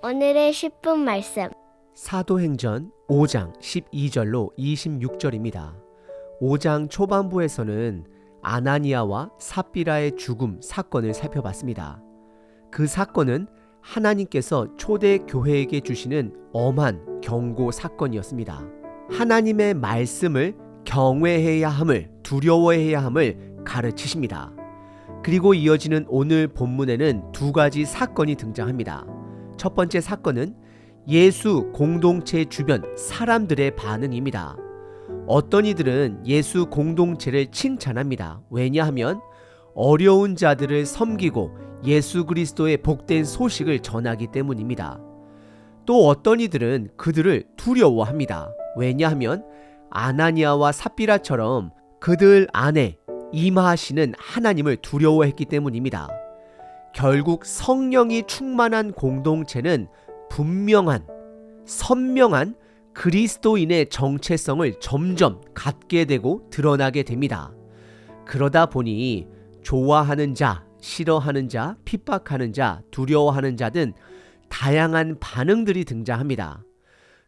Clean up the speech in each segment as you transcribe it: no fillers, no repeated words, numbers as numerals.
오늘의 10분 말씀. 사도행전 5장 12절로 26절입니다. 5장 초반부에서는 아나니아와 삽비라의 죽음 사건을 살펴봤습니다. 그 사건은 하나님께서 초대 교회에게 주시는 엄한 경고 사건이었습니다. 하나님의 말씀을 경외해야 함을, 두려워해야 함을 가르치십니다. 그리고 이어지는 오늘 본문에는 두 가지 사건이 등장합니다. 첫 번째 사건은 예수 공동체 주변 사람들의 반응입니다. 어떤 이들은 예수 공동체를 칭찬합니다. 왜냐하면 어려운 자들을 섬기고 예수 그리스도의 복된 소식을 전하기 때문입니다. 또 어떤 이들은 그들을 두려워합니다. 왜냐하면 아나니아와 삽비라처럼 그들 안에 임하시는 하나님을 두려워했기 때문입니다. 결국 성령이 충만한 공동체는 분명한, 선명한 그리스도인의 정체성을 점점 갖게 되고 드러나게 됩니다. 그러다 보니 좋아하는 자, 싫어하는 자, 핍박하는 자, 두려워하는 자 등 다양한 반응들이 등장합니다.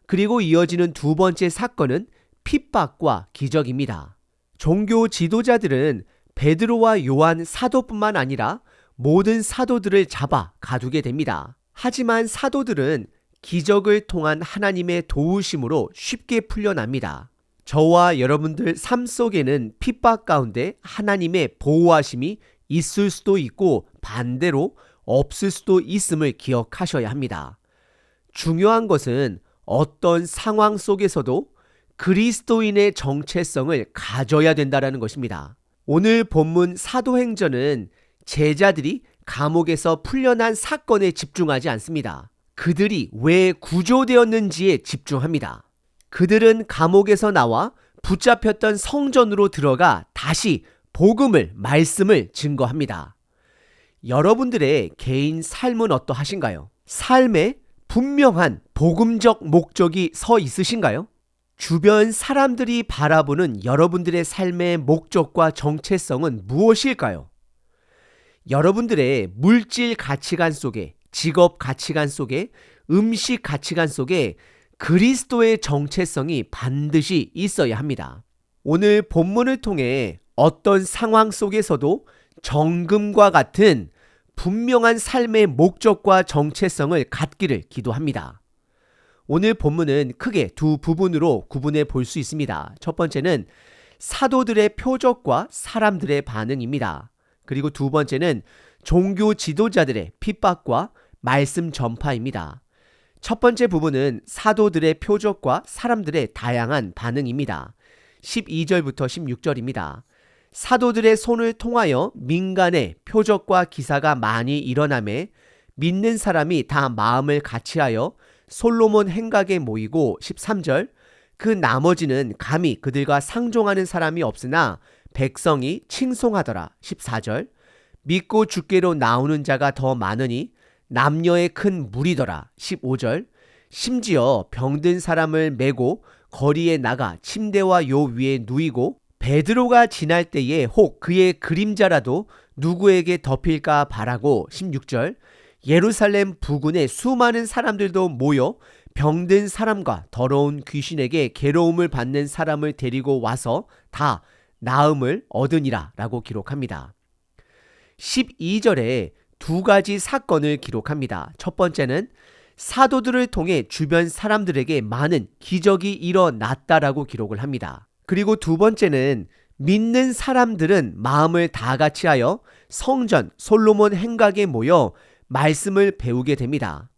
그리고 이어지는 두 번째 사건은 핍박과 기적입니다. 종교 지도자들은 베드로와 요한 사도뿐만 아니라 모든 사도들을 잡아 가두게 됩니다. 하지만 사도들은 기적을 통한 하나님의 도우심으로 쉽게 풀려납니다. 저와 여러분들 삶 속에는 핍박 가운데 하나님의 보호하심이 있을 수도 있고 반대로 없을 수도 있음을 기억하셔야 합니다. 중요한 것은 어떤 상황 속에서도 그리스도인의 정체성을 가져야 된다는 것입니다. 오늘 본문 사도행전은 제자들이 감옥에서 풀려난 사건에 집중하지 않습니다. 그들이 왜 구조되었는지에 집중합니다. 그들은 감옥에서 나와 붙잡혔던 성전으로 들어가 다시 복음을, 말씀을 증거합니다. 여러분들의 개인 삶은 어떠하신가요? 삶에 분명한 복음적 목적이 서 있으신가요? 주변 사람들이 바라보는 여러분들의 삶의 목적과 정체성은 무엇일까요? 여러분들의 물질 가치관 속에, 직업 가치관 속에, 음식 가치관 속에 그리스도의 정체성이 반드시 있어야 합니다. 오늘 본문을 통해 어떤 상황 속에서도 정금과 같은 분명한 삶의 목적과 정체성을 갖기를 기도합니다. 오늘 본문은 크게 두 부분으로 구분해 볼 수 있습니다. 첫 번째는 사도들의 표적과 사람들의 반응입니다. 그리고 두 번째는 종교 지도자들의 핍박과 말씀 전파입니다. 첫 번째 부분은 사도들의 표적과 사람들의 다양한 반응입니다. 12절부터 16절입니다. 사도들의 손을 통하여 민간의 표적과 기사가 많이 일어나매 믿는 사람이 다 마음을 같이하여 솔로몬 행각에 모이고 13절 그 나머지는 감히 그들과 상종하는 사람이 없으나 백성이 칭송하더라. 14절 믿고 주께로 나오는 자가 더 많으니 남녀의 큰 무리더라. 15절 심지어 병든 사람을 메고 거리에 나가 침대와 요 위에 누이고 베드로가 지날 때에 혹 그의 그림자라도 누구에게 덮일까 바라고 16절 예루살렘 부근에 수많은 사람들도 모여 병든 사람과 더러운 귀신에게 괴로움을 받는 사람을 데리고 와서 다 나음을 얻으니라 라고 기록합니다. 12절에 두 가지 사건을 기록합니다. 첫 번째는 사도들을 통해 주변 사람들에게 많은 기적이 일어났다라고 기록을 합니다. 그리고 두 번째는 믿는 사람들은 마음을 다 같이 하여 성전 솔로몬 행각에 모여 말씀을 배우게 됩니다.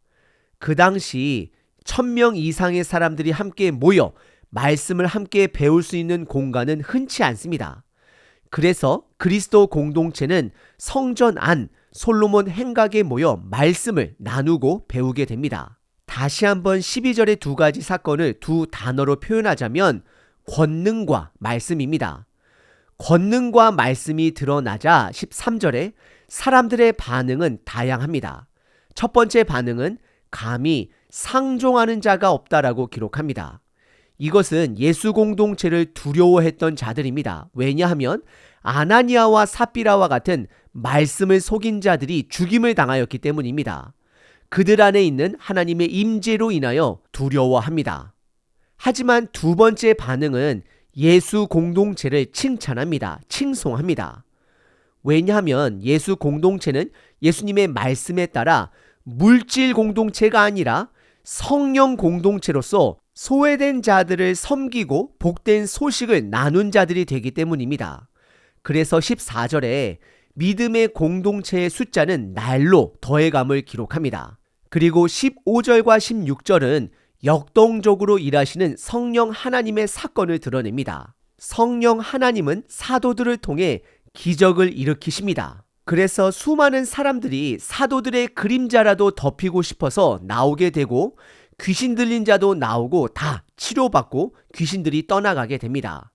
그 당시 1000명 이상의 사람들이 함께 모여 말씀을 함께 배울 수 있는 공간은 흔치 않습니다. 그래서 그리스도 공동체는 성전 안 솔로몬 행각에 모여 말씀을 나누고 배우게 됩니다. 다시 한번 12절의 두 가지 사건을 두 단어로 표현하자면 권능과 말씀입니다. 권능과 말씀이 드러나자 13절에 사람들의 반응은 다양합니다. 첫 번째 반응은 감히 상종하는 자가 없다라고 기록합니다. 이것은 예수 공동체를 두려워했던 자들입니다. 왜냐하면 아나니아와 삽비라와 같은 말씀을 속인 자들이 죽임을 당하였기 때문입니다. 그들 안에 있는 하나님의 임재로 인하여 두려워합니다. 하지만 두 번째 반응은 예수 공동체를 칭찬합니다. 칭송합니다. 왜냐하면 예수 공동체는 예수님의 말씀에 따라 물질 공동체가 아니라 성령 공동체로서 소외된 자들을 섬기고 복된 소식을 나눈 자들이 되기 때문입니다. 그래서 14절에 믿음의 공동체의 숫자는 날로 더해감을 기록합니다. 그리고 15절과 16절은 역동적으로 일하시는 성령 하나님의 사건을 드러냅니다. 성령 하나님은 사도들을 통해 기적을 일으키십니다. 그래서 수많은 사람들이 사도들의 그림자라도 덮이고 싶어서 나오게 되고 귀신 들린 자도 나오고 다 치료받고 귀신들이 떠나가게 됩니다.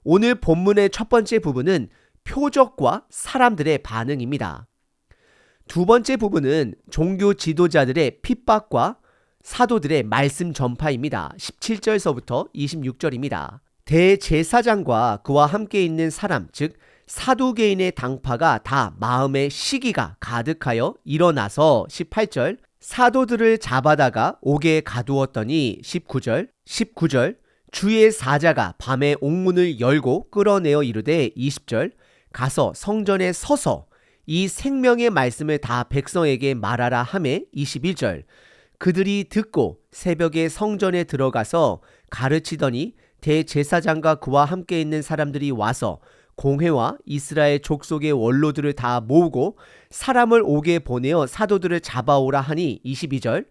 오늘 본문의 첫 번째 부분은 표적과 사람들의 반응입니다. 두 번째 부분은 종교 지도자들의 핍박과 사도들의 말씀 전파입니다. 17절서부터 26절입니다. 대제사장과 그와 함께 있는 사람, 즉 사두개인의 당파가 다 마음에 시기가 가득하여 일어나서 18절 사도들을 잡아다가 옥에 가두었더니 19절 주의 사자가 밤에 옥문을 열고 끌어내어 이르되 20절 가서 성전에 서서 이 생명의 말씀을 다 백성에게 말하라 하매 21절 그들이 듣고 새벽에 성전에 들어가서 가르치더니 대제사장과 그와 함께 있는 사람들이 와서 공회와 이스라엘 족속의 원로들을 다 모으고 사람을 옥에 보내어 사도들을 잡아오라 하니 22절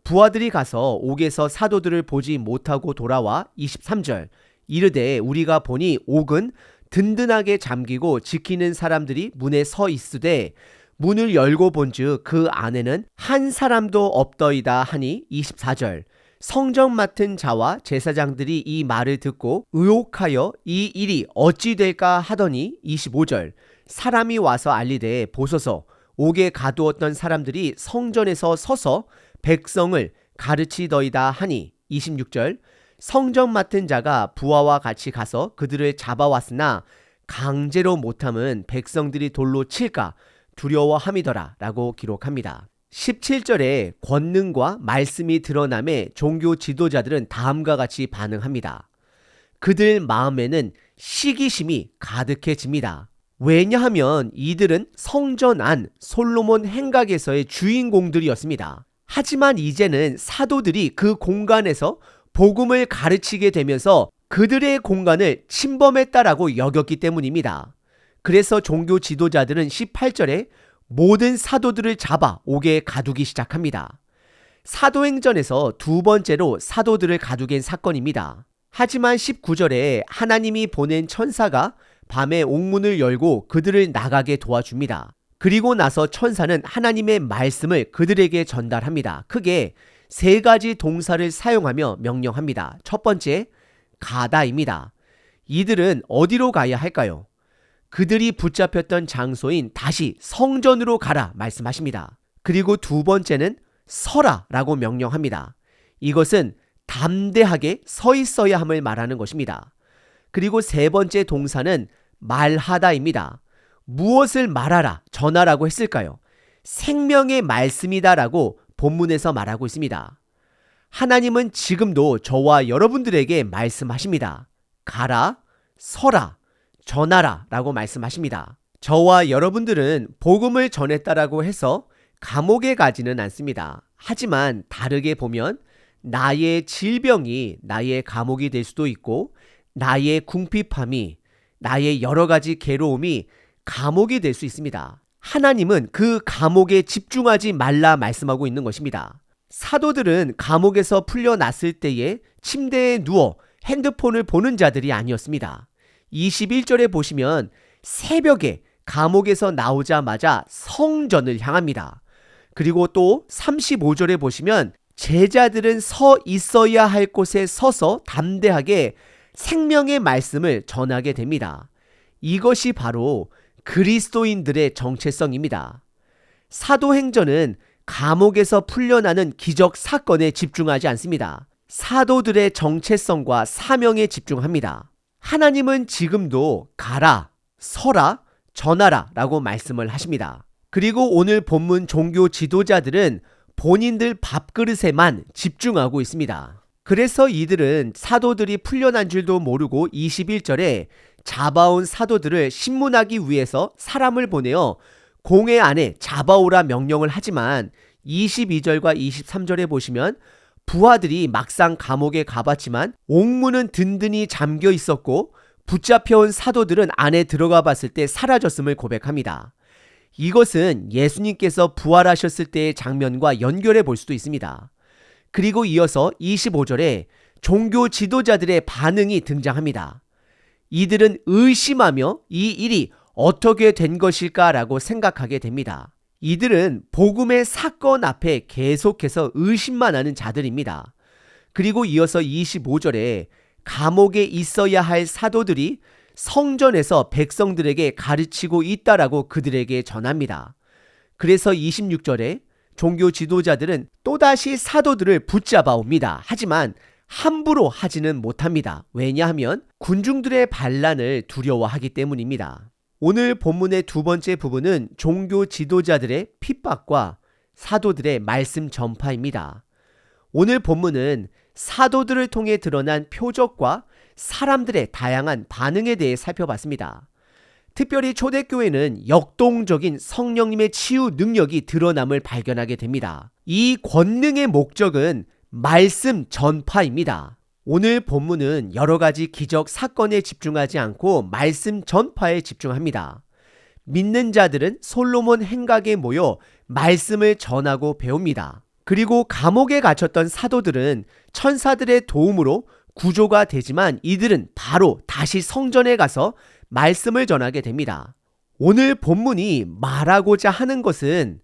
부하들이 가서 옥에서 사도들을 보지 못하고 돌아와 23절 이르되 우리가 보니 옥은 든든하게 잠기고 지키는 사람들이 문에 서 있으되 문을 열고 본즉 그 안에는 한 사람도 없더이다 하니 24절 성전 맡은 자와 제사장들이 이 말을 듣고 의혹하여 이 일이 어찌 될까 하더니 25절 사람이 와서 알리되 보소서 옥에 가두었던 사람들이 성전에서 서서 백성을 가르치더이다 하니 26절 성전 맡은 자가 부하와 같이 가서 그들을 잡아왔으나 강제로 못함은 백성들이 돌로 칠까 두려워함이더라 라고 기록합니다. 17절에 권능과 말씀이 드러남에 종교 지도자들은 다음과 같이 반응합니다. 그들 마음에는 시기심이 가득해집니다. 왜냐하면 이들은 성전 안 솔로몬 행각에서의 주인공들이었습니다. 하지만 이제는 사도들이 그 공간에서 복음을 가르치게 되면서 그들의 공간을 침범했다라고 여겼기 때문입니다. 그래서 종교 지도자들은 18절에 모든 사도들을 잡아 옥에 가두기 시작합니다. 사도행전에서 두 번째로 사도들을 가두게 사건입니다. 하지만 19절에 하나님이 보낸 천사가 밤에 옥문을 열고 그들을 나가게 도와줍니다. 그리고 나서 천사는 하나님의 말씀을 그들에게 전달합니다. 크게 세 가지 동사를 사용하며 명령합니다. 첫 번째, 가다입니다. 이들은 어디로 가야 할까요? 그들이 붙잡혔던 장소인 다시 성전으로 가라 말씀하십니다. 그리고 두 번째는 서라 라고 명령합니다. 이것은 담대하게 서 있어야 함을 말하는 것입니다. 그리고 세 번째 동사는 말하다입니다. 무엇을 말하라, 전하라고 했을까요? 생명의 말씀이다라고 본문에서 말하고 있습니다. 하나님은 지금도 저와 여러분들에게 말씀하십니다. 가라, 서라, 전하라 라고 말씀하십니다. 저와 여러분들은 복음을 전했다라고 해서 감옥에 가지는 않습니다. 하지만 다르게 보면 나의 질병이 나의 감옥이 될 수도 있고 나의 궁핍함이 나의 여러 가지 괴로움이 감옥이 될 수 있습니다. 하나님은 그 감옥에 집중하지 말라 말씀하고 있는 것입니다. 사도들은 감옥에서 풀려났을 때에 침대에 누워 핸드폰을 보는 자들이 아니었습니다. 21절에 보시면 새벽에 감옥에서 나오자마자 성전을 향합니다. 그리고 또 35절에 보시면 제자들은 서 있어야 할 곳에 서서 담대하게 생명의 말씀을 전하게 됩니다. 이것이 바로 그리스도인들의 정체성입니다. 사도행전은 감옥에서 풀려나는 기적 사건에 집중하지 않습니다. 사도들의 정체성과 사명에 집중합니다. 하나님은 지금도 가라, 서라, 전하라 라고 말씀을 하십니다. 그리고 오늘 본문 종교 지도자들은 본인들 밥그릇에만 집중하고 있습니다. 그래서 이들은 사도들이 풀려난 줄도 모르고 21절에 잡아온 사도들을 신문하기 위해서 사람을 보내어 공회 안에 잡아오라 명령을 하지만 22절과 23절에 보시면 부하들이 막상 감옥에 가봤지만 옥문은 든든히 잠겨 있었고 붙잡혀온 사도들은 안에 들어가 봤을 때 사라졌음을 고백합니다. 이것은 예수님께서 부활하셨을 때의 장면과 연결해 볼 수도 있습니다. 그리고 이어서 25절에 종교 지도자들의 반응이 등장합니다. 이들은 의심하며 이 일이 어떻게 된 것일까라고 생각하게 됩니다. 이들은 복음의 사건 앞에 계속해서 의심만 하는 자들입니다. 그리고 이어서 25절에 감옥에 있어야 할 사도들이 성전에서 백성들에게 가르치고 있다라고 그들에게 전합니다. 그래서 26절에 종교 지도자들은 또다시 사도들을 붙잡아 옵니다. 하지만 함부로 하지는 못합니다. 왜냐하면 군중들의 반란을 두려워하기 때문입니다. 오늘 본문의 두 번째 부분은 종교 지도자들의 핍박과 사도들의 말씀 전파입니다. 오늘 본문은 사도들을 통해 드러난 표적과 사람들의 다양한 반응에 대해 살펴봤습니다. 특별히 초대교회는 역동적인 성령님의 치유 능력이 드러남을 발견하게 됩니다. 이 권능의 목적은 말씀 전파입니다. 오늘 본문은 여러 가지 기적 사건에 집중하지 않고 말씀 전파에 집중합니다. 믿는 자들은 솔로몬 행각에 모여 말씀을 전하고 배웁니다. 그리고 감옥에 갇혔던 사도들은 천사들의 도움으로 구조가 되지만 이들은 바로 다시 성전에 가서 말씀을 전하게 됩니다. 오늘 본문이 말하고자 하는 것은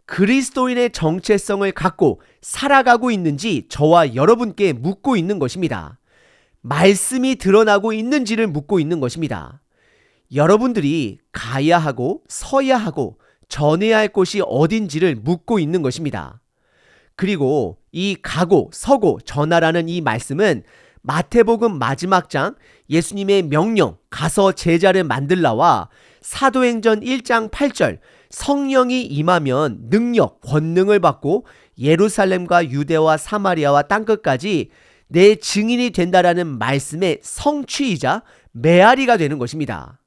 그리스도인의 정체성을 갖고 살아가고 있는지 저와 여러분께 묻고 있는 것입니다. 말씀이 드러나고 있는지를 묻고 있는 것입니다. 여러분들이 가야 하고 서야 하고 전해야 할 곳이 어딘지를 묻고 있는 것입니다. 그리고 이 가고 서고 전하라는 이 말씀은 마태복음 마지막 장 예수님의 명령 가서 제자를 만들라와 사도행전 1장 8절 성령이 임하면 능력, 권능을 받고 예루살렘과 유대와 사마리아와 땅끝까지 내 증인이 된다라는 말씀의 성취이자 메아리가 되는 것입니다.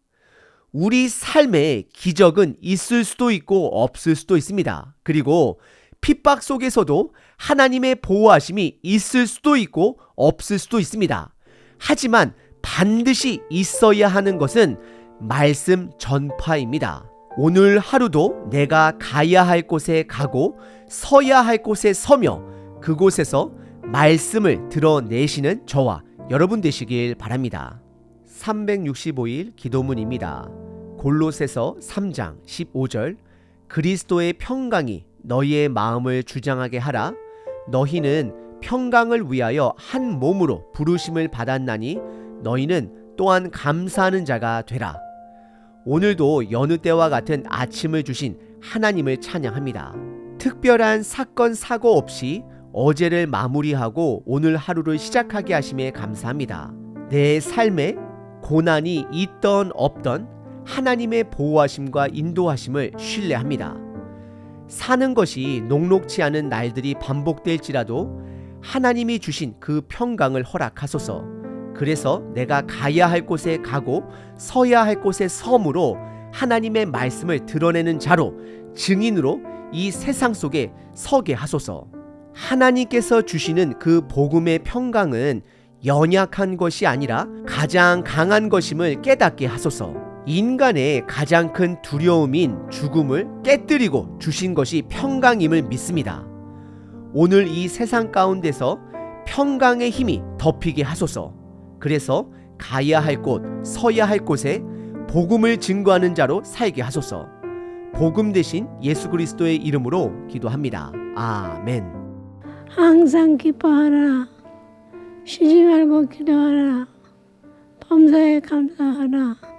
우리 삶에 기적은 있을 수도 있고 없을 수도 있습니다. 그리고 핍박 속에서도 하나님의 보호하심이 있을 수도 있고 없을 수도 있습니다. 하지만 반드시 있어야 하는 것은 말씀 전파입니다. 오늘 하루도 내가 가야 할 곳에 가고 서야 할 곳에 서며 그곳에서 말씀을 드러내시는 저와 여러분 되시길 바랍니다. 365일 기도문입니다. 골로새서 3장 15절 그리스도의 평강이 너희의 마음을 주장하게 하라. 너희는 평강을 위하여 한 몸으로 부르심을 받았나니 너희는 또한 감사하는 자가 되라. 오늘도 여느 때와 같은 아침을 주신 하나님을 찬양합니다. 특별한 사건 사고 없이 어제를 마무리하고 오늘 하루를 시작하게 하심에 감사합니다. 내 삶에 고난이 있던 없던 하나님의 보호하심과 인도하심을 신뢰합니다. 사는 것이 녹록치 않은 날들이 반복될지라도 하나님이 주신 그 평강을 허락하소서. 그래서 내가 가야 할 곳에 가고 서야 할 곳에 섬으로 하나님의 말씀을 드러내는 자로 증인으로 이 세상 속에 서게 하소서. 하나님께서 주시는 그 복음의 평강은 연약한 것이 아니라 가장 강한 것임을 깨닫게 하소서. 인간의 가장 큰 두려움인 죽음을 깨뜨리고 주신 것이 평강임을 믿습니다. 오늘 이 세상 가운데서 평강의 힘이 덮이게 하소서. 그래서 가야 할 곳, 서야 할 곳에 복음을 증거하는 자로 살게 하소서. 복음 대신 예수 그리스도의 이름으로 기도합니다. 아멘. 항상 기뻐하라. 쉬지 말고 기도하라. 범사에 감사하라.